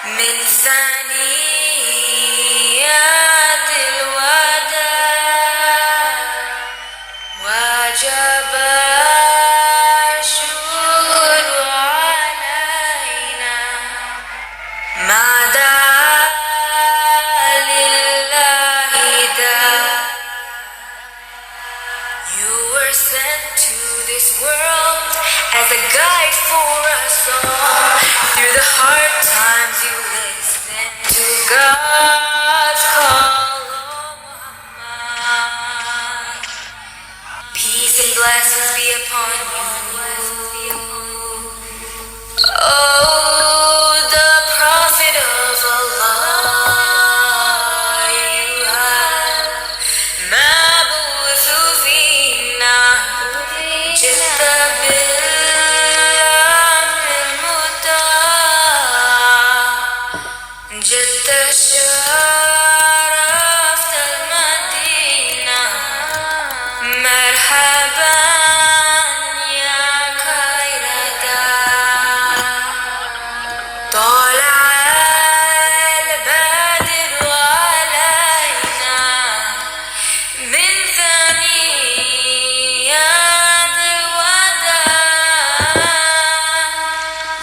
من ثنيات الوداع وجب الشكر علينا ما دعا لله داع. You were sent to this world as a guide for us all. Through the hard times you listen to God's call, oh Muhammad. Peace and blessings be upon you. Oh, the Prophet of Allah, you have مبعوث فينا جئت بالأمر المطاع جئت شرفت المدينة مرحبا يا خير داع. طلع البدر علينا من ثنيات الوداع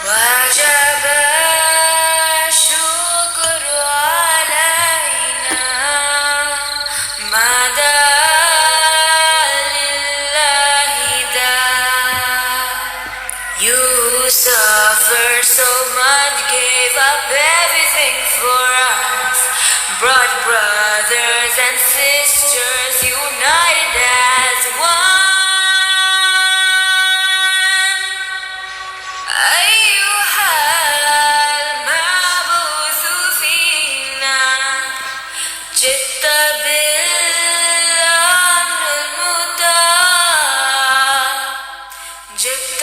وجب الشكر علينا ما دعا لله داع. You suffered so much, gave up everything for us, brought brothers and sisters united as one. أيها المبعوث فينا جئت بالأمر المطاع جئت